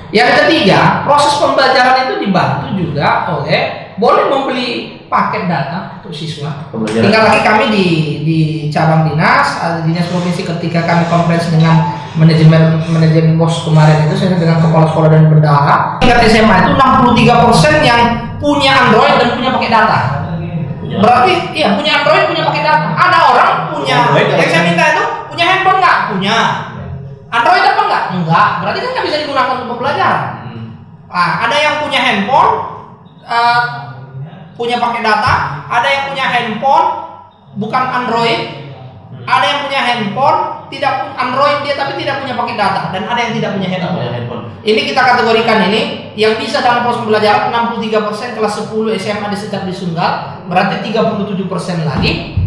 Yang ketiga, proses pembelajaran itu dibantu juga oleh boleh membeli paket data untuk siswa. Tinggal lagi kami di cabang dinas provinsi ketika kami konferensi dengan manajemen BOS kemarin itu, saya dengan kepala sekolah dan bendahara tingkat SMA itu 63% yang punya Android dan punya paket data. Berarti iya punya Android, punya paket data. Ada orang punya yang saya minta itu punya handphone nggak? Punya. Android apa enggak? Enggak. Berarti kan nggak bisa digunakan untuk pembelajaran. Ada yang punya handphone, punya paket data, ada yang punya handphone bukan Android, ada yang punya handphone tidak Android dia tapi tidak punya paket data, dan ada yang tidak punya handphone. Ini kita kategorikan ini yang bisa dalam proses pembelajaran 63% kelas 10 SMA di Sunggal, berarti 37% lagi.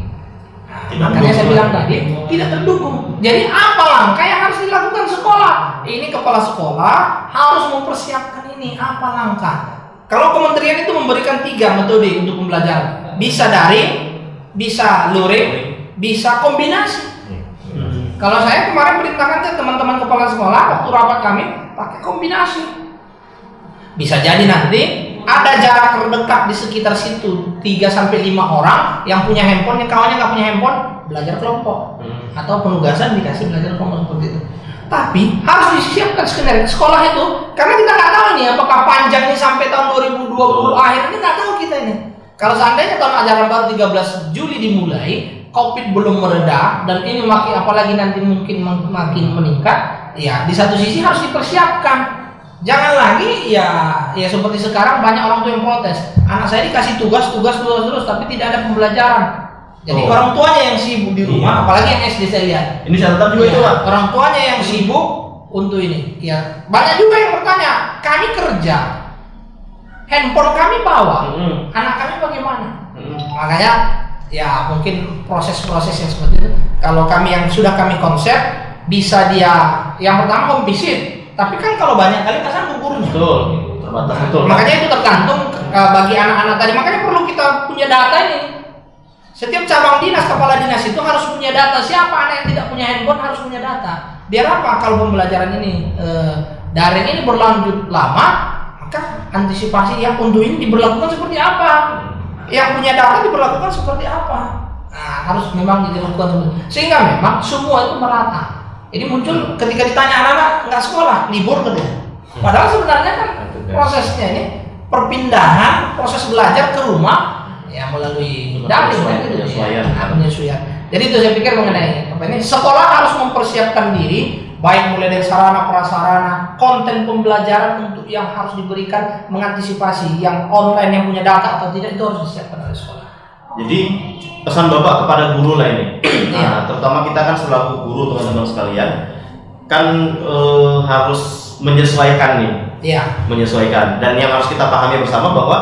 Makanya saya bilang tadi tidak terdukung. Jadi apa langkah yang harus dilakukan sekolah? Ini kepala sekolah harus mempersiapkan ini apa langkah. Kalau kementerian itu memberikan 3 metode untuk pembelajaran, bisa daring, bisa luring, bisa kombinasi. Kalau saya kemarin perintahkan ke teman-teman kepala sekolah waktu rapat kami pakai kombinasi. Bisa jadi nanti ada jarak terdekat di sekitar situ 3-5 orang yang punya handphone, yang kawannya nggak punya handphone, belajar kelompok atau penugasan dikasih belajar kelompok seperti itu. Tapi harus disiapkan skenario sekolah itu, karena kita nggak tahu nih apakah panjangnya sampai tahun 2020 akhir ini, nggak tahu kita ini. Kalau seandainya tahun ajaran baru 13 Juli dimulai, COVID belum mereda dan ini makin apalagi nanti mungkin makin meningkat, ya di satu sisi harus dipersiapkan. Jangan lagi ya seperti sekarang banyak orang tua yang protes. Anak saya dikasih tugas terus tapi tidak ada pembelajaran. Jadi orang tuanya yang sibuk di rumah, apalagi yang SD saya lihat. Ini catatan juga itu, Pak. Orang tuanya yang sibuk untuk ini. Ya, banyak juga yang bertanya, kami kerja, handphone kami bawa, anak kami bagaimana? Makanya ya mungkin proses-proses yang seperti itu. Kalau kami yang sudah kami konsep bisa dia yang pertama kompisit. Tapi kan kalau banyak kali kan gurunya. Betul, terbatas betul. Makanya itu tergantung bagi anak-anak tadi. Makanya perlu kita punya data ini. Setiap cabang dinas, kepala dinas itu harus punya data. Siapa anak yang tidak punya handphone harus punya data. Biar apa? Kalau pembelajaran ini daring ini berlanjut lama, maka antisipasi yang untuk ini diberlakukan seperti apa? Yang punya data diberlakukan seperti apa? Nah, harus memang dilakukan sehingga memang semua itu merata. Jadi muncul ketika ditanya anak-anak nggak sekolah, libur katanya. Padahal sebenarnya kan prosesnya ini perpindahan proses belajar ke rumah ya melalui daring penyesuaian. Jadi itu saya pikir mengenai apa ini, sekolah harus mempersiapkan diri baik mulai dari sarana prasarana, konten pembelajaran untuk yang harus diberikan, mengantisipasi yang online yang punya data atau tidak itu harus disiapkan oleh sekolah. Jadi pesan Bapak kepada guru lah ini, nah, terutama kita kan selaku guru teman-teman sekalian kan harus menyesuaikan nih, menyesuaikan, dan yang harus kita pahami bersama bahwa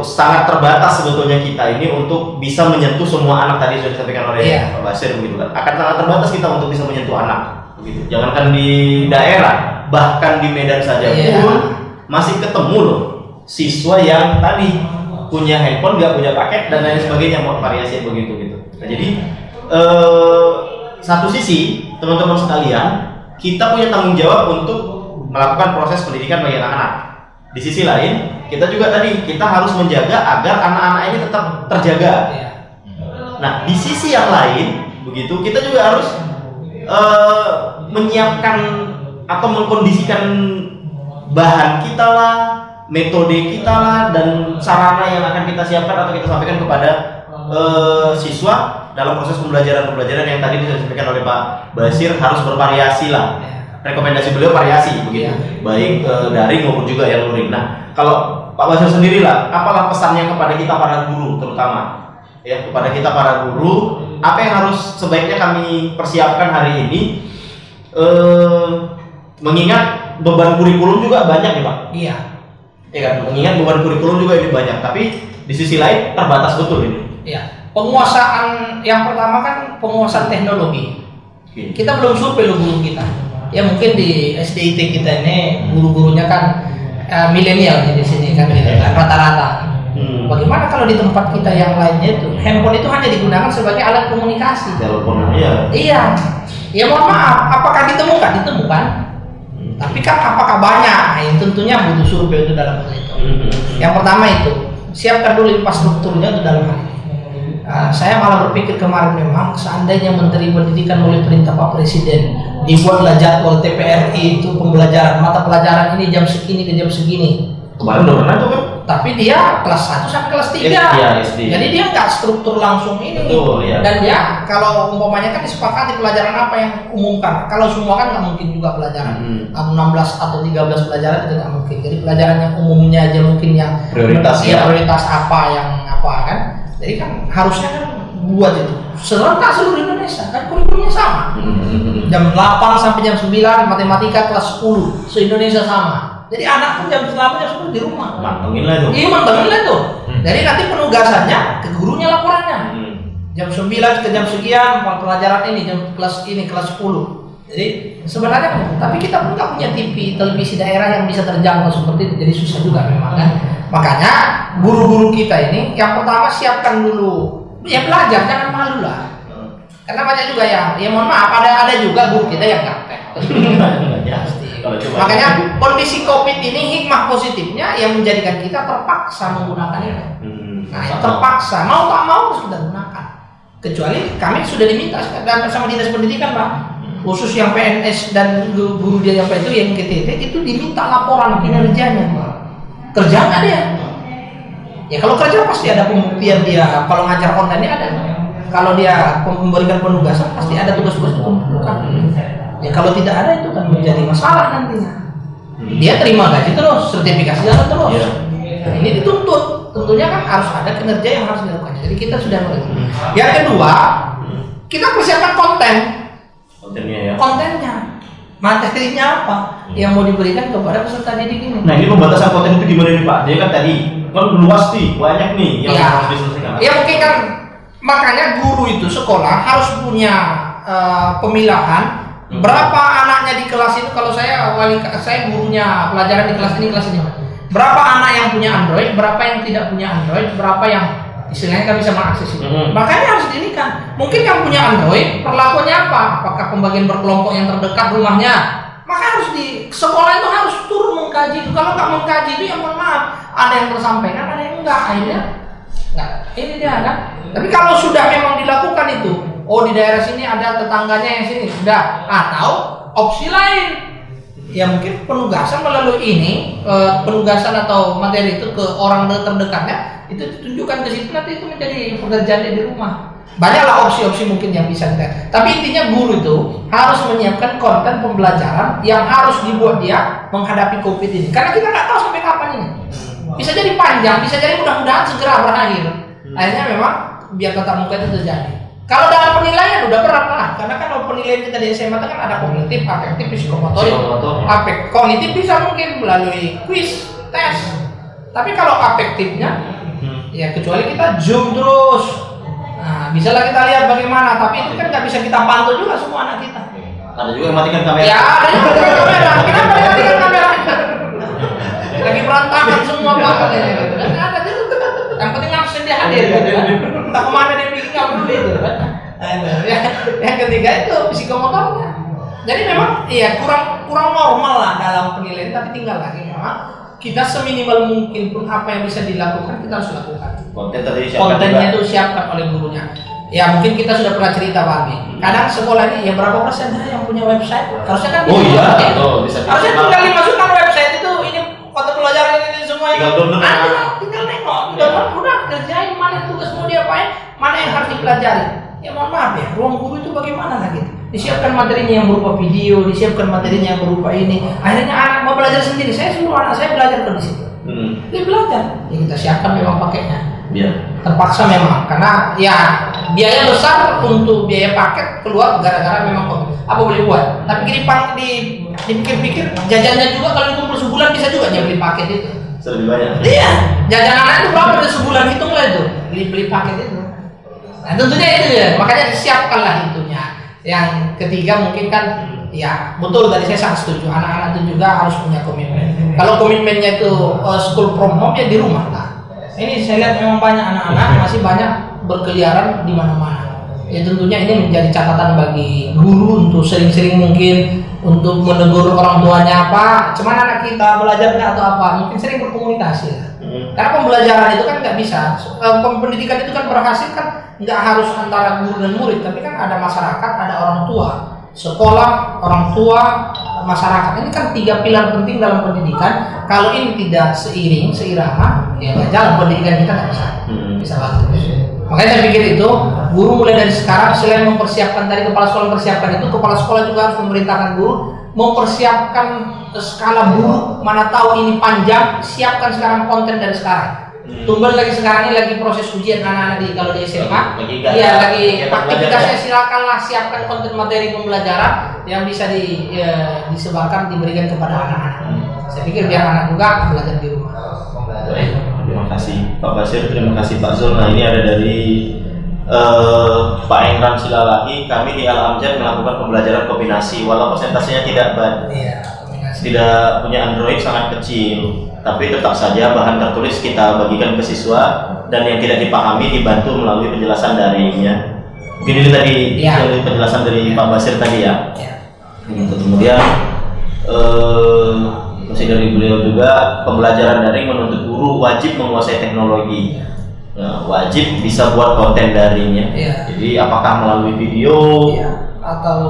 sangat terbatas sebetulnya kita ini untuk bisa menyentuh semua anak, tadi sudah disampaikan oleh Pak Basir begitu kan, akan sangat terbatas kita untuk bisa menyentuh anak begitu. Jangankan di daerah, bahkan di Medan saja pun masih ketemu loh siswa yang tadi punya handphone, nggak punya paket dan lain sebagainya, mau variasi begitu gitu. Nah, jadi satu sisi teman-teman sekalian kita punya tanggung jawab untuk melakukan proses pendidikan bagi anak-anak. Di sisi lain kita juga tadi kita harus menjaga agar anak-anak ini tetap terjaga. Nah di sisi yang lain begitu kita juga harus menyiapkan atau mengkondisikan bahan kita lah, metode kita lah, dan sarana yang akan kita siapkan atau kita sampaikan kepada siswa dalam proses pembelajaran yang tadi disampaikan oleh Pak Basir harus bervariasi lah. Rekomendasi beliau variasi begitu, baik daring maupun juga yang luring. Nah, kalau Pak Basir sendiri lah, apalah pesannya kepada kita para guru terutama, ya kepada kita para guru, apa yang harus sebaiknya kami persiapkan hari ini, mengingat beban kurikulum juga banyak nih Pak. Iya. Ya kan, mengingat beban kurikulum juga ini banyak, tapi di sisi lain terbatas betul ini. Iya. Penguasaan yang pertama kan penguasaan teknologi. Kita belum survei loh guru kita. Ya mungkin di SDIT kita ini guru-gurunya kan milenial di sini kan rata-rata. Bagaimana kalau di tempat kita yang lainnya itu handphone itu hanya digunakan sebagai alat komunikasi. Telepon aja. Iya. Ya mohon maaf, apakah ditemukan? Ditemukan. Tapi kan apakah banyak? Nah, ini tentunya butuh survei itu dalam hal itu. Yang pertama itu, siapkan dulu infrastrukturnya itu dalam hal ini. Saya malah berpikir kemarin memang seandainya Menteri Pendidikan oleh perintah Pak Presiden dibuatlah jadwal TPRI itu pembelajaran mata pelajaran ini jam segini ke jam segini. Kemarin udah pernah tuh kan? Tapi dia kelas 1 sampai kelas 3. SD. Jadi dia nggak struktur langsung ini. Betul, ya. Dan dia kalau umpamanya kan disepakati pelajaran apa yang umumkan. Kalau semua kan nggak mungkin juga pelajaran. 16 atau 13 pelajaran itu nggak mungkin. Jadi pelajaran yang umumnya aja mungkin yang prioritas prioritas apa yang apa kan. Jadi kan harusnya kan buat itu serentak seluruh Indonesia kan kurikulumnya sama. Jam 8 sampai jam 9 matematika kelas 10 se-Indonesia sama. Jadi anak pun jam 8 jam 10 di rumah. Mantengin lah tuh. Iya mantengin lah tuh. Jadi nanti penugasannya ke gurunya laporannya. Jam 9 ke jam sekian pelajaran ini jam kelas ini kelas 10. Jadi sebenarnya tapi kita pun nggak punya televisi daerah yang bisa terjangkau seperti itu. Jadi susah juga memang kan. Makanya guru-guru kita ini yang pertama siapkan dulu ya belajar jangan malu lah. Karena banyak juga ya mohon maaf ada juga guru kita yang gaptek. Makanya kondisi COVID ini hikmah positifnya yang menjadikan kita terpaksa menggunakan itu. Nah, terpaksa mau tak mau harus kita gunakan. Kecuali kami sudah diminta dan sama dinas pendidikan Pak, khusus yang PNS dan guru dia yang itu yang KTT itu diminta laporan kinerjanya Pak. Kerja nggak dia? Ya kalau kerja pasti ada pembuktian dia. Kalau ngajar online ada. Kalau dia memberikan penugasan pasti ada tugas-tugas dikumpulkan. Ya kalau tidak ada itu kan menjadi masalah nantinya. Dia terima gaji terus, sertifikasi jalan terus. Nah, ini dituntut. Tentunya kan harus ada kinerja yang harus dilakukan. Jadi kita sudah mengerti. Yang kedua, kita persiapkan konten. Kontennya ya. Kontennya. Materinya apa yang mau diberikan kepada peserta didik ini? Nah ini pembatasan konten itu gimana nih Pak? Dia kan tadi kan luas nih, banyak nih yang harus diselesaikan. Ya mungkin kan makanya guru itu sekolah harus punya pemilahan berapa anaknya di kelas itu. Kalau saya gurunya pelajaran di kelas ini berapa anak yang punya Android, berapa yang tidak punya Android, berapa yang istilahnya kan bisa mengakses itu. Makanya harus dinikan. Mungkin yang punya Android perlakuannya apa? Apakah pembagian berkelompok yang terdekat rumahnya? Maka harus di sekolah itu harus turun mengkaji itu. Kalau nggak mengkaji itu ya mohon maaf, ada yang tersampaikan, ada yang enggak. Akhirnya nggak. Ini dia kan. Tapi kalau sudah memang dilakukan itu, oh di daerah sini ada tetangganya yang sini, sudah. Atau opsi lain. Ya mungkin penugasan melalui ini, penugasan atau materi itu ke orang terdekatnya itu ditunjukkan ke situ, nanti itu menjadi pekerjaan di rumah. Banyaklah opsi-opsi mungkin yang bisa kita. Tapi intinya guru itu harus menyiapkan konten pembelajaran yang harus dibuat dia menghadapi COVID ini. Karena kita nggak tahu sampai kapan ini. Bisa jadi panjang, bisa jadi mudah-mudahan segera berakhir. Akhirnya memang biar tatap muka itu terjadi. Kalau dalam penilaian udah berat lah, karena kan kalau penilaian kita di SMA kan ada kognitif, afektif, psikomotorik. Kognitif bisa mungkin melalui quiz, tes. Tapi kalau afektifnya, ya kecuali kita zoom terus. Nah, bisalah kita lihat bagaimana. Tapi itu kan nggak bisa kita pantau juga semua anak kita. Ada juga yang matikan kamera. Ya ada yang matikan kamera. Kenapa yang matikan kamera? Lagi berantakan semua banget ya. Dan ada juga. Yang penting absen dia hadir. Entah kemana dia bikin nggak peduli itu. Yang ketiga itu psikomotornya. Jadi memang ya kurang normal lah dalam penilaian. Tapi tinggal lagi memang kita seminimal mungkin pun apa yang bisa dilakukan kita harus lakukan. Kontennya itu siapkan oleh gurunya. Ya mungkin kita sudah pernah cerita Pak Abi. Kadang sekolah ini ya berapa persen yang punya website? Harusnya kan harusnya tinggal dimasukkan website itu ini konten pelajaran ini semua tinggal nengok, udah kerjain mana tugas mau diapain, mana yang harus dipelajari. Ya mohon maaf ya, ruang guru itu bagaimana lagi? Disiapkan materinya yang berupa video, disiapkan materinya yang berupa ini. Akhirnya anak mau belajar sendiri. Saya suruh anak saya belajar di situ. Dia belajar. Ya kita siapkan memang paketnya. Terpaksa memang karena ya biaya besar untuk biaya paket keluar gara-gara memang apa boleh buat. Tapi dipikir-pikir jajannya juga kalau dikumpul sebulan bisa juga dia beli paket itu. Lebih banyak. Iya, jajanan itu berapa dari sebulan hitunglah itu beli paket itu. Nah tentunya itu ya, makanya disiapkanlah itunya. Yang ketiga mungkin kan ya betul tadi saya sangat setuju, anak-anak itu juga harus punya komitmen. Kalau komitmennya itu school from home ya di rumah lah. Ini saya lihat memang banyak anak-anak masih banyak berkeliaran di mana-mana. Ya tentunya ini menjadi catatan bagi guru untuk sering-sering mungkin untuk menegur orang tuanya apa, cuman anak kita belajar nggak atau apa, mungkin sering berkomunikasi ya. Karena pembelajaran itu kan nggak bisa, pendidikan itu kan berhasil kan nggak harus antara guru dan murid, tapi kan ada masyarakat, ada orang tua, sekolah, orang tua, masyarakat. Ini kan 3 pilar penting dalam pendidikan. Kalau ini tidak seiring, seirama, ya nggak jalan pendidikan kita nggak bisa bagus. Makanya saya pikir itu guru mulai dari sekarang, selain mempersiapkan tadi kepala sekolah mempersiapkan itu, kepala sekolah juga harus memerintahkan guru mempersiapkan skala buruk. Mana tahu ini panjang, siapkan sekarang konten dari sekarang. Tumbal lagi sekarang ini lagi proses ujian anak-anak kalau di SMA. Iya, lagi aktivitasnya silakanlah siapkan konten materi pembelajaran yang bisa disebarkan, diberikan kepada anak-anak. Saya pikir biar anak juga belajar di rumah. Terima kasih Pak Basir, terima kasih Pak Zul. Nah, ini ada dari Pak Engran Silalahi. Kami di Al-Amjad melakukan pembelajaran kombinasi, walau persentasenya tidak punya Android sangat kecil, tapi tetap saja bahan tertulis kita bagikan ke siswa dan yang tidak dipahami dibantu melalui penjelasan daringnya. Mungkin ini tadi penjelasan dari Pak Basir tadi ya. Kemudian masih dari beliau juga, pembelajaran daring menuntut guru wajib menguasai teknologi. Wajib bisa buat konten daringnya. Jadi apakah melalui video atau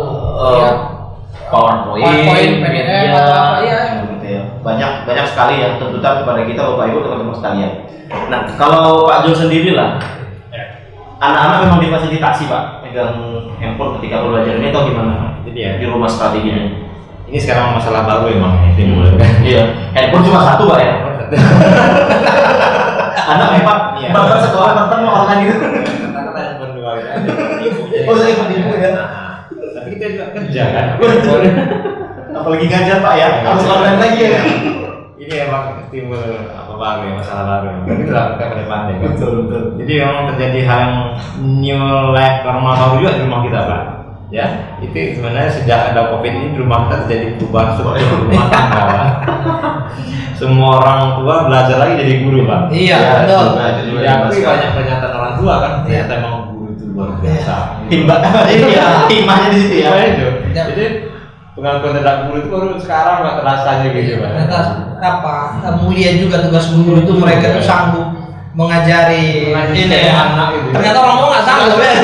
PowerPoint, PDF atau apa gitu ya. Banyak sekali ya tuntutan kepada kita Bapak Ibu teman-teman sekalian. Nah, kalau Pak Jul sendiri lah, anak-anak memang difasilitasi Pak megang handphone ketika belajar ini atau gimana? Jadi ya di rumah strateginya. Ini sekarang masalah baru emang ini mulai kan. Iya, handphone cuma 1 Pak ya. Anak memang bapak sekolah teman mau orang gitu. Kata handphone 2 gitu aja. Oh, saya ikut ibu ya. Tapi kita juga kerja kan. Apalagi ngajar Pak ya, harus online lagi ya. Ini emang timbul apa baru ya, masalah baru. Tapi itu lah kita ke depannya kan. Betul. Jadi memang terjadi hal yang new life normal baru juga di rumah kita Pak. Ya, itu sebenarnya sejak ada COVID ini di rumah kita terjadi perubahan struktur rumah tangga. Semua orang tua belajar lagi jadi guru Pak. Iya, betul. Tapi banyak pernyataan orang tua kan, ternyata emang guru itu luar biasa. Timahnya di situ ya. Jadi pengakuan tentang guru itu baru sekarang nggak terasa gitu Pak. Mulia juga tugas guru itu, mereka tuh sanggup mengajari ini anak itu. Ternyata orang tua nggak sanggup ya.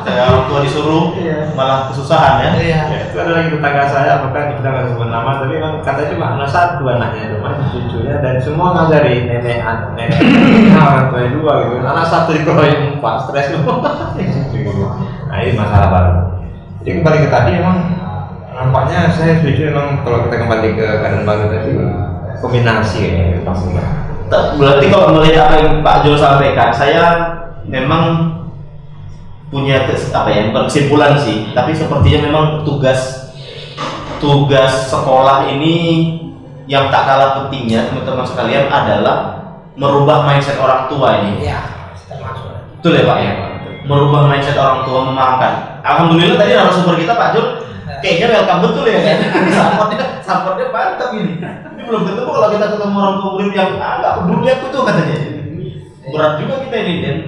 Orang tua disuruh malah kesusahan ya. Iya. Itu ada lagi tetangga saya, bahkan kita nggak sebut nama, tapi memang katanya cuma anak 1 anaknya itu, masih cucunya, dan semua ngajari nenek orang tuanya 2 gitu. Anak 1 dikeroyok 4, stres semua. Nah ini masalah baru. Jadi kembali ke tadi, emang nampaknya saya setuju emang kalau kita kembali ke keadaan baru tadi, kombinasi ya pastinya. Berarti kalau melihat apa yang Pak Jul sampaikan, saya memang punya bukan kesimpulan sih, tapi sepertinya memang tugas sekolah ini yang tak kalah pentingnya teman-teman sekalian adalah merubah mindset orang tua ini. Iya, betul ya Pak ya, merubah mindset orang tua, memahamkan. Alhamdulillah tadi narasumber kita Pak Jul kayaknya welcome betul ya kan. Supportnya mantap ini. Ini belum ketemu kalau kita ketemu orang tua murid yang nggak peduli aku tuh katanya. Berat juga kita ini Dan.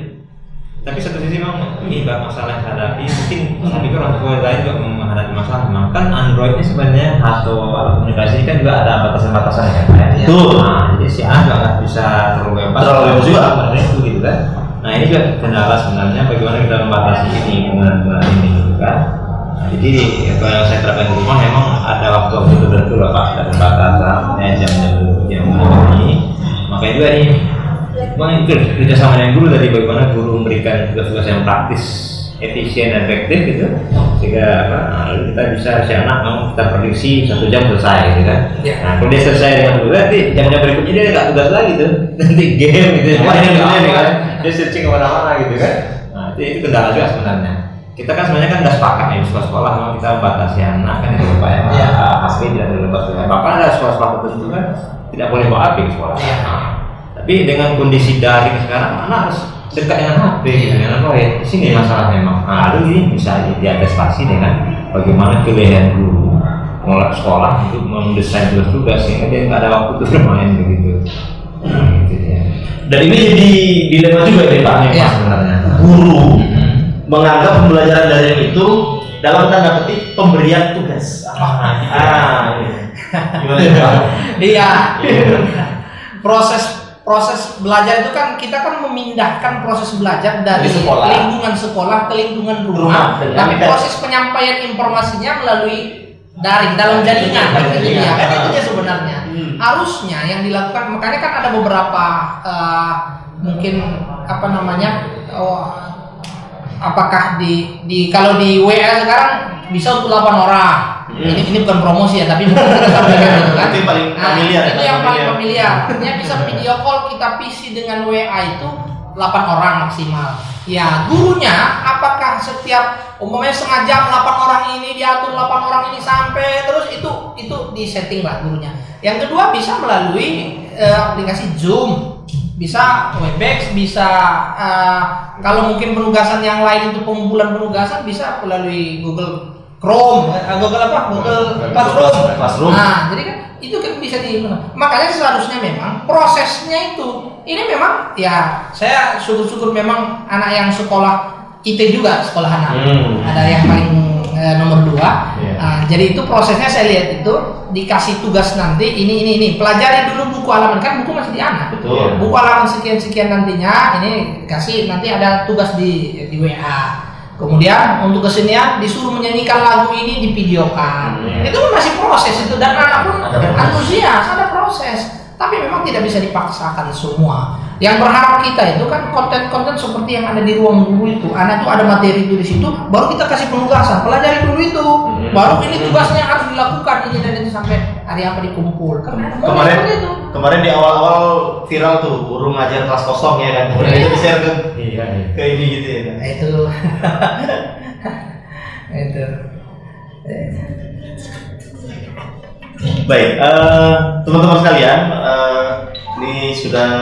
Tapi satu sisi memang ini masalah yang hadapi, mungkin saya pikir orang tua lain juga menghadapi masalah. Kan Android ini sebenarnya atau alat komunikasi kan juga ada batasan-batasan ya Pak. Betul. Nah, jadi si A nggak bisa terlalu bebas juga sebenarnya itu gitu kan. Nah ini juga kendala sebenarnya bagaimana kita membatasi ini penggunaan ini gitu kan. Nah, jadi kalau yang saya terapkan di rumah memang ada waktu tertentu lah Pak, ada batasan jam-jam ini. Makanya juga ini mengikut kerjasama dengan guru tadi, bagaimana guru memberikan tugas-tugas yang praktis, efisien dan efektif gitu, sehingga kita bisa si anak mau kita prediksi 1 jam selesai gitu kan. Nah kalau dia selesai dengan guru, nanti jam-jam berikutnya dia nggak tugas lagi tuh, nanti game gitu, kan, dia searching kemana-mana gitu kan. Nah itu kendala juga sebenarnya. Kita kan sebenarnya kan udah sepakat nih sekolah memang kita membatasi anak kan itu Pak ya, HP tidak boleh lepas ya. Bahkan ada sekolah-sekolah tertentu kan tidak boleh bawa HP ke sekolah. Tapi dengan kondisi daring sekarang, anak harus dekat dengan HP, dengan Android. Di sini masalah memang. Nah, lalu ini bisa diantisipasi dengan bagaimana kelebihan guru pengelola sekolah untuk mendesain tugas-tugas sehingga dia nggak ada waktu untuk bermain begitu. Gitu ya. Dan ini jadi dilema juga ya Pak, sebenarnya. Guru menganggap pembelajaran daring itu dalam tanda petik pemberian tugas. Gimana ya? Iya. Proses belajar itu kan kita kan memindahkan proses belajar dari lingkungan sekolah ke lingkungan rumah. Tapi proses penyampaian informasinya melalui daring dalam jaringan. Itu dia sebenarnya. Harusnya yang dilakukan, makanya kan ada beberapa mungkin apa namanya, apakah di kalau di WA sekarang bisa untuk 8 orang. Ini bukan promosi ya, tapi mungkin kita sampaikan gitu kan. Itu yang paling familiar. Itu yang paling familiar. Artinya bisa video call kita PC dengan WA itu 8 orang maksimal. Ya, gurunya apakah setiap umpamanya setengah jam 8 orang ini diatur 8 orang ini sampai terus itu di setting lah gurunya. Yang kedua bisa melalui aplikasi Zoom, bisa Webex, bisa kalau mungkin penugasan yang lain itu pengumpulan penugasan bisa melalui Google Chrome, Google Classroom. Nah, jadi kan itu kan bisa makanya seharusnya memang prosesnya itu ini memang ya saya syukur-syukur memang anak yang sekolah IT juga sekolah anak ada yang paling nomor 2. Jadi itu prosesnya saya lihat itu dikasih tugas nanti ini pelajari dulu buku halaman, kan buku masih di anak. Betul. Buku halaman sekian nantinya ini kasih nanti ada tugas di WA. Kemudian untuk kesenian disuruh menyanyikan lagu ini divideokan. Itu masih proses itu, dan anak pun antusias, ada proses. Tapi memang tidak bisa dipaksakan semua. Yang berharap kita itu kan konten-konten seperti yang ada di ruang guru itu. Anak itu ada materi itu di situ, baru kita kasih penugasan, pelajari dulu itu. Baru ini tugasnya harus dilakukan ini dan itu sampai hari apa dikumpul. Kemarin di awal-awal viral tuh guru ngajar kelas kosong ya kan. Kemudian itu di-share ke ini gitu ya. Itu. Itu. Baik, teman-teman sekalian, ini sudah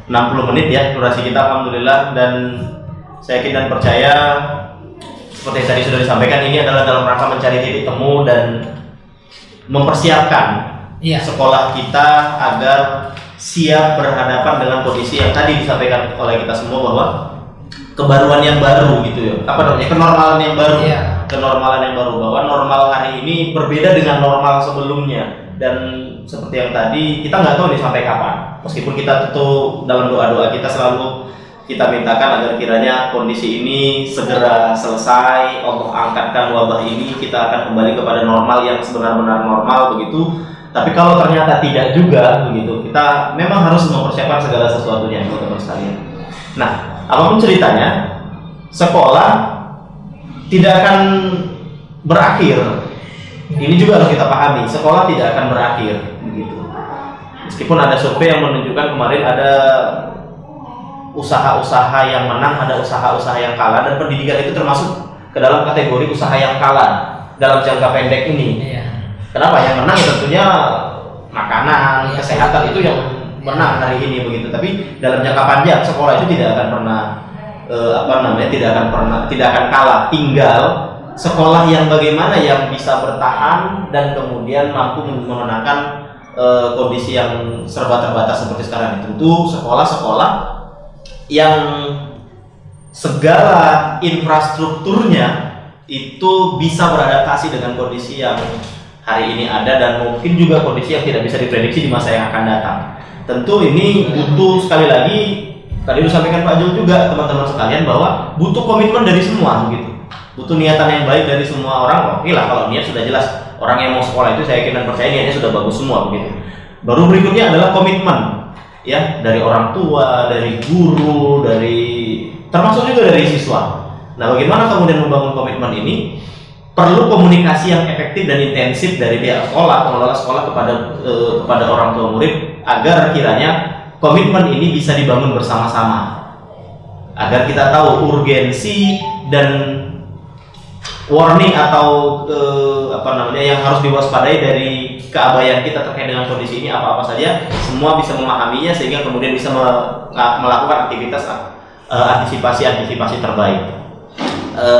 60 menit ya durasi kita, alhamdulillah, dan saya yakin dan percaya seperti yang tadi sudah disampaikan, ini adalah dalam rangka mencari titik temu dan mempersiapkan sekolah kita agar siap berhadapan dengan kondisi yang tadi disampaikan oleh kita semua, bahwa kebaruan yang baru gitu ya, apa namanya, kenormalan yang baru. Kenormalan yang baru, bahwa normal hari ini berbeda dengan normal sebelumnya, dan seperti yang tadi kita nggak tahu nih sampai kapan. Meskipun kita tentu dalam doa-doa kita selalu kita mintakan agar kiranya kondisi ini segera selesai, Allah angkatkan wabah ini, kita akan kembali kepada normal yang sebenar-benar normal begitu. Tapi kalau ternyata tidak juga begitu, kita memang harus mempersiapkan segala sesuatunya, teman-teman sekalian. Nah, apapun ceritanya, sekolah tidak akan berakhir. Ini juga harus kita pahami, sekolah tidak akan berakhir begitu. Meskipun ada survei yang menunjukkan kemarin ada usaha-usaha yang menang, ada usaha-usaha yang kalah, dan pendidikan itu termasuk ke dalam kategori usaha yang kalah dalam jangka pendek ini. Kenapa? Yang menang ya tentunya makanan, kesehatan itu yang menang hari ini begitu. Tapi dalam jangka panjang sekolah itu tidak akan pernah tidak akan kalah. Tinggal sekolah yang bagaimana yang bisa bertahan dan kemudian mampu memenangkan kondisi yang serba terbatas seperti sekarang. Tentu sekolah-sekolah yang segala infrastrukturnya itu bisa beradaptasi dengan kondisi yang hari ini ada, dan mungkin juga kondisi yang tidak bisa diprediksi di masa yang akan datang. Tentu ini butuh, sekali lagi tadi disampaikan Pak Jul juga, teman-teman sekalian, bahwa butuh komitmen dari semua begitu. Butuh niatan yang baik dari semua orang. Oke lah, kalau niat sudah jelas, orang yang mau sekolah itu saya yakin dan percaya niatnya sudah bagus semua begitu. Baru berikutnya adalah komitmen ya, dari orang tua, dari guru, termasuk juga dari siswa. Nah, bagaimana kemudian membangun komitmen ini? Perlu komunikasi yang efektif dan intensif dari pihak sekolah, pengelola sekolah kepada orang tua murid, agar kiranya komitmen ini bisa dibangun bersama-sama, agar kita tahu urgensi dan warning atau yang harus diwaspadai dari keabaian kita terkait dengan kondisi ini apa saja, semua bisa memahaminya sehingga kemudian bisa melakukan aktivitas antisipasi terbaik.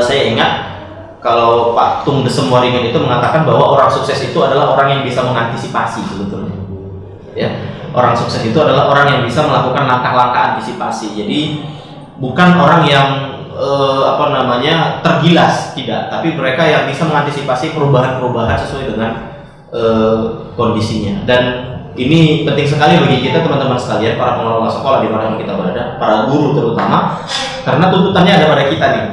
Saya ingat kalau Pak Tung Desem Waringin itu mengatakan bahwa orang sukses itu adalah orang yang bisa mengantisipasi sebetulnya. Ya, orang sukses itu adalah orang yang bisa melakukan langkah-langkah antisipasi. Jadi bukan orang yang tergilas, tidak, tapi mereka yang bisa mengantisipasi perubahan-perubahan sesuai dengan kondisinya. Dan ini penting sekali bagi kita teman-teman sekalian, para pengelola sekolah di mana kita berada, para guru terutama, karena tuntutannya ada pada kita nih.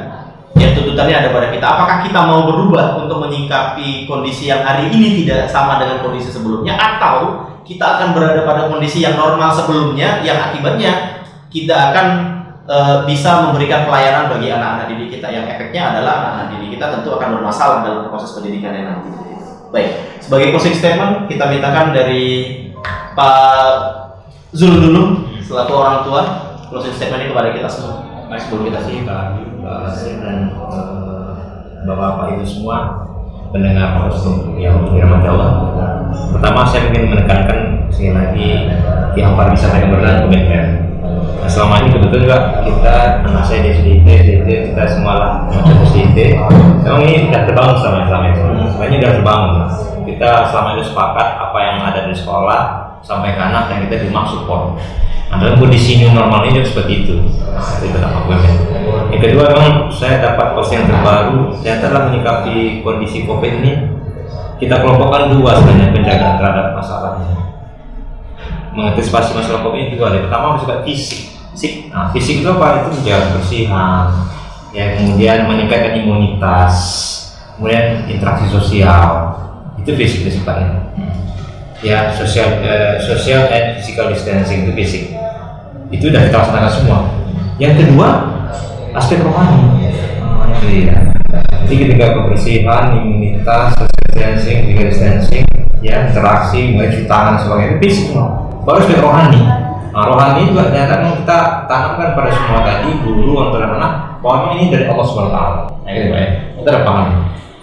Ya, tuntutannya ada pada kita. Apakah kita mau berubah untuk menyikapi kondisi yang hari ini tidak sama dengan kondisi sebelumnya, atau kita akan berada pada kondisi yang normal sebelumnya, yang akibatnya kita akan bisa memberikan pelayanan bagi anak-anak didik kita, yang efeknya adalah anak-anak didik kita tentu akan bermasalah dalam proses pendidikannya nanti. Baik, sebagai closing statement kita mintakan dari Pak Zul dulu selaku orang tua, closing statement ini kepada kita semua. Sebelum kita sih Pak dan Bapak Ibu semua pendengar yang dirahmati Allah. Pertama saya ingin menekankan sekali lagi yang pariwisata yang berjalan komitmen. Selama ini kebetulan juga kita, anak saya di SDIT, kita semua lah SDIT. Memang ini tidak terbangun selama itu. Sebenarnya tidak terbangun. Kita selama itu sepakat apa yang ada di sekolah sampai ke anak dan kita dimaksud support. Nah, dalam kondisi new normal ini seperti itu. Itu dapat komitmen. Yang kedua, memang saya dapat posting yang terbaru. Ternyata dalam menyikapi kondisi COVID ini, kita kelompokkan dua sebenarnya penjagaan terhadap masalahnya. Mengantisipasi masalah COVID ini dua. Yang pertama bersifat fisik. Nah, fisik itu apa? Itu menjaga kebersihan, ya, kemudian meningkatkan imunitas, kemudian interaksi sosial. Itu fisik sifatnya. Ya, social and physical distancing itu fisik. Itu sudah kita laksanakan semua. Yang kedua, aspek rohani. Iya. Jadi ketika kebersihan, imunitas, social distancing, physical distancing, ya, interaksi, mulai cuci tangan sebagainya, itu fisik. Baru aspek rohani. Nah, rohani juga ternyata kita tanamkan pada semua tadi, guru, orang tua, anak, bahwa ini dari Allah SWT. Nah, gitu ya. Kita udah paham.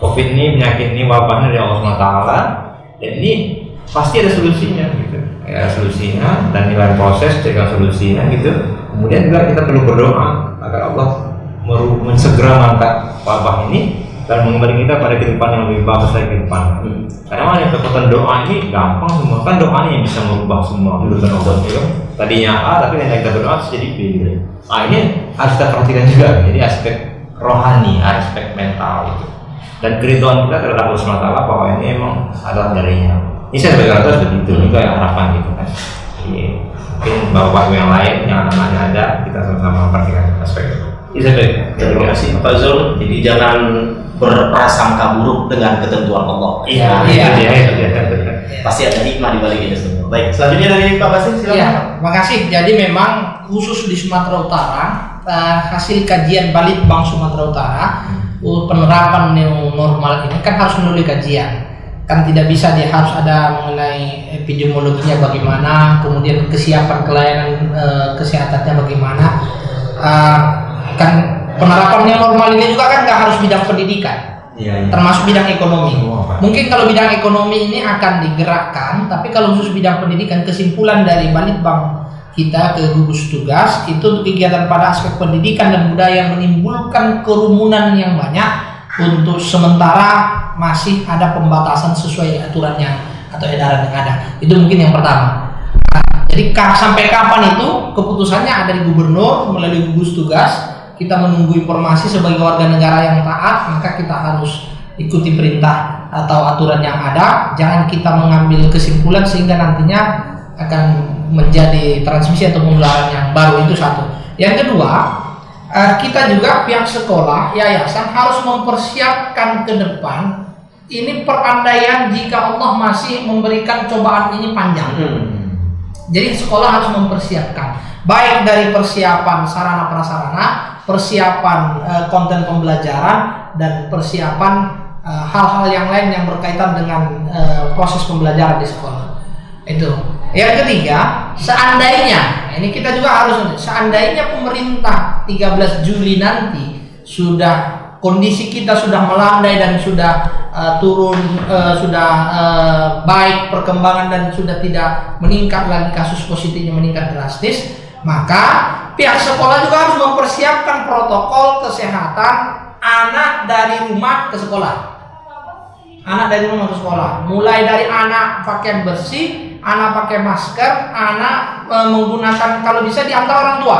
COVID ini, penyakit ini, wabahnya dari Allah SWT, dan ini pasti ada solusinya, gitu. Ya, solusinya dan nilai proses dengan solusinya, gitu. Kemudian juga kita perlu berdoa agar Allah segera mengangkat wabah ini dan mengembalikan kita pada kehidupan yang lebih bagus dari kehidupan. Karena kekuatan doa ini gampang semua, kan doa ini yang bisa merubah semua urusan Allah itu. Tadinya A, tapi yang kita berdoa jadi B. Nah, ini harus kita perhatikan juga. Jadi aspek rohani, aspek mental itu. Dan keridhaan kita terhadap Allah SWT bahwa ini memang adalah darinya. Ini saya sebagai orang tua seperti itu, itu yang harapan gitu kan. Jadi, mungkin bapak yang lain, yang anak-anaknya ada, kita sama-sama memperhatikan aspek itu. Terima kasih Pak Zul. Jadi jangan berprasangka buruk dengan ketentuan Allah. Iya. Pasti ada hikmah di balik itu semua. Baik, selanjutnya dari Pak Basir, silakan. Iya, makasih. Jadi memang khusus di Sumatera Utara, hasil kajian Balitbang Sumatera Utara, penerapan new normal ini kan harus melalui kajian. Kan tidak bisa dia harus ada mengenai epidemiologinya bagaimana, kemudian kesiapan pelayanan kesehatannya bagaimana. Kan penerapan new normal ini juga kan nggak harus bidang pendidikan, termasuk bidang ekonomi. Mungkin kalau bidang ekonomi ini akan digerakkan, tapi kalau khusus bidang pendidikan, kesimpulan dari Balitbang kita ke gugus tugas itu untuk kegiatan pada aspek pendidikan dan budaya yang menimbulkan kerumunan yang banyak, untuk sementara masih ada pembatasan sesuai aturan yang atau edaran yang ada. Itu mungkin yang pertama. Jadi sampai kapan itu keputusannya ada di gubernur melalui gugus tugas. Kita menunggu informasi sebagai warga negara yang taat, maka kita harus ikuti perintah atau aturan yang ada. Jangan kita mengambil kesimpulan sehingga nantinya akan menjadi transmisi atau penularan yang baru. Itu satu. Yang kedua, kita juga pihak sekolah, yayasan harus mempersiapkan ke depan ini perandaian jika Allah masih memberikan cobaan ini panjang. Jadi sekolah harus mempersiapkan, baik dari persiapan sarana prasarana, persiapan konten pembelajaran, dan persiapan hal-hal yang lain yang berkaitan dengan proses pembelajaran di sekolah. Itu. Yang ketiga, seandainya, ini kita juga harus, seandainya pemerintah 13 Juli nanti sudah kondisi kita sudah melandai dan sudah turun, sudah baik perkembangan dan sudah tidak meningkat lagi, kasus positifnya meningkat drastis, maka pihak sekolah juga harus mempersiapkan protokol kesehatan anak dari rumah ke sekolah. Anak dari rumah ke sekolah, mulai dari anak pakaian bersih, anak pakai masker, anak menggunakan kalau bisa diantar orang tua.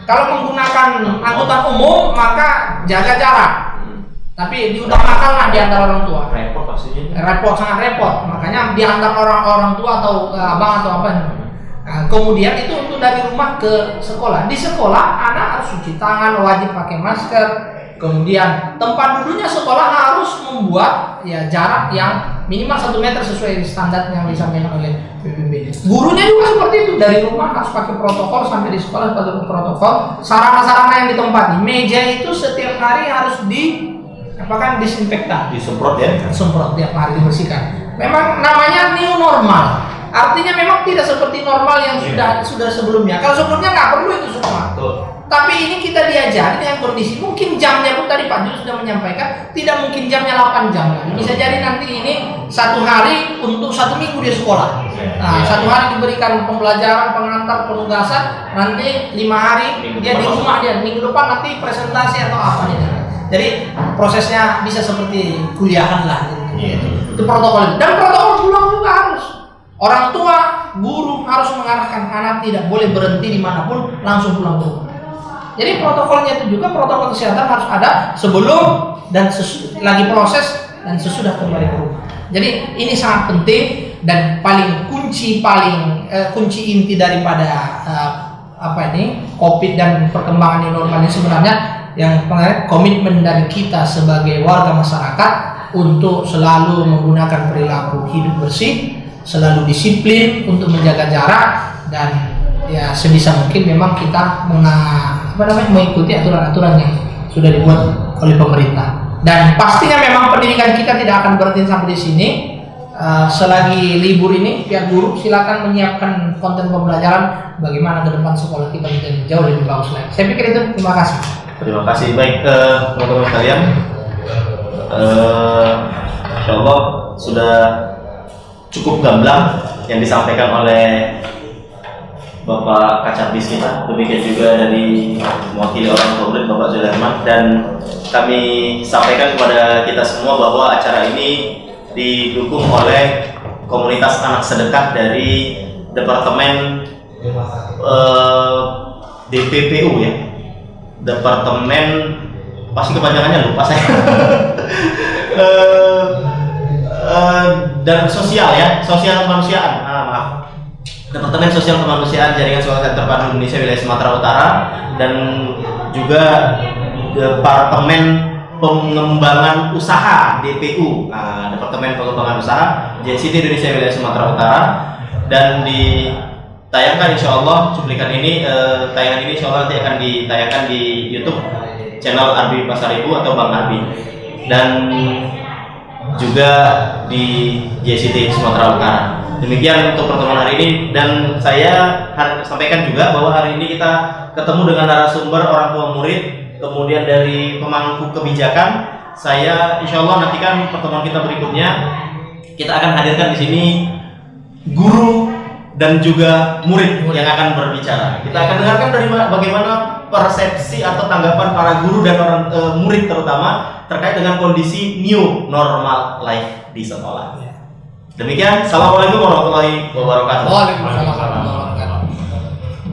Kalau menggunakan angkutan umum maka jaga jarak. Tapi diutamakanlah di antara orang tua. Repot pastinya. Repot, sangat repot. Makanya diantar orang tua atau abang atau apa. Nah, kemudian itu untuk dari rumah ke sekolah. Di sekolah anak harus cuci tangan, wajib pakai masker. Kemudian tempat duduknya sekolah harus membuat ya jarak yang minimal 1 meter sesuai standar yang disampaikan oleh PBB. Gurunya juga seperti itu, dari rumah harus pakai protokol, sampai di sekolah pakai protokol. Sarana-sarana yang ditempati, meja itu setiap hari harus disinfektan, Disemprot ya. semprot tiap hari, dibersihkan. Memang namanya new normal. Artinya memang tidak seperti normal yang sudah sebelumnya. Kalau sebelumnya nggak perlu itu semua. Tapi ini kita diajari dengan kondisi, mungkin jamnya pun tadi Pak Jul sudah menyampaikan, tidak mungkin jamnya 8 jam lagi. Bisa jadi nanti ini 1 hari untuk 1 minggu di sekolah. Nah, 1 hari diberikan pembelajaran, pengantar, penugasan, nanti 5 hari dia di rumah, dia minggu depan nanti presentasi atau apa nih. Jadi prosesnya bisa seperti kuliahan lah. Itu protokol. Dan protokol pulang juga harus. Orang tua, guru harus mengarahkan anak tidak boleh berhenti dimanapun, langsung pulang ke rumah. Jadi protokolnya itu juga, protokol kesehatan harus ada sebelum dan lagi proses dan sesudah kembali ke rumah. Jadi ini sangat penting dan kunci inti daripada COVID dan perkembangan new normal ini sebenarnya yang komitmen dari kita sebagai warga masyarakat untuk selalu menggunakan perilaku hidup bersih, selalu disiplin untuk menjaga jarak, dan ya sebisa mungkin memang kita mengikuti aturan-aturan yang sudah dibuat oleh pemerintah. Dan pastinya memang pendidikan kita tidak akan berhenti sampai di sini. Selagi libur ini, pihak guru silakan menyiapkan konten pembelajaran bagaimana ke depan sekolah kita menjadi jauh lebih bagus lagi. Saya pikir itu. Terima kasih. Terima kasih. Baik teman-teman sekalian, Insya Allah sudah cukup gamblang yang disampaikan oleh Bapak Kacabis kita, demikian juga dari mewakili orang tua murid Bapak Zulaiman, dan kami sampaikan kepada kita semua bahwa acara ini didukung oleh komunitas anak sedekah dari Departemen DPPU ya, Departemen pasti kepanjangannya lupa saya dan sosial ya, sosial kemanusiaan. Maaf. Departemen Sosial Kemanusiaan Jaringan Sekolah Terpadu Indonesia Wilayah Sumatera Utara, dan juga Departemen Pengembangan Usaha DPU, Departemen Pengembangan Usaha JCT Indonesia Wilayah Sumatera Utara, dan ditayangkan insya Allah cuplikan ini, tayangan ini insya Allah nanti akan ditayangkan di YouTube channel Arbi Pasaribu atau Bang Arbi, dan juga di JCT Sumatera Utara. Demikian untuk pertemuan hari ini, dan saya sampaikan juga bahwa hari ini kita ketemu dengan narasumber orang tua murid, kemudian dari pemangku kebijakan. Saya insya Allah nantikan pertemuan kita berikutnya, kita akan hadirkan di sini guru dan juga murid yang akan berbicara. Kita akan dengarkan dari bagaimana persepsi atau tanggapan para guru dan orang murid terutama terkait dengan kondisi new normal life di sekolah. Demikian, assalamualaikum warahmatullahi wabarakatuh. Waalaikumsalam.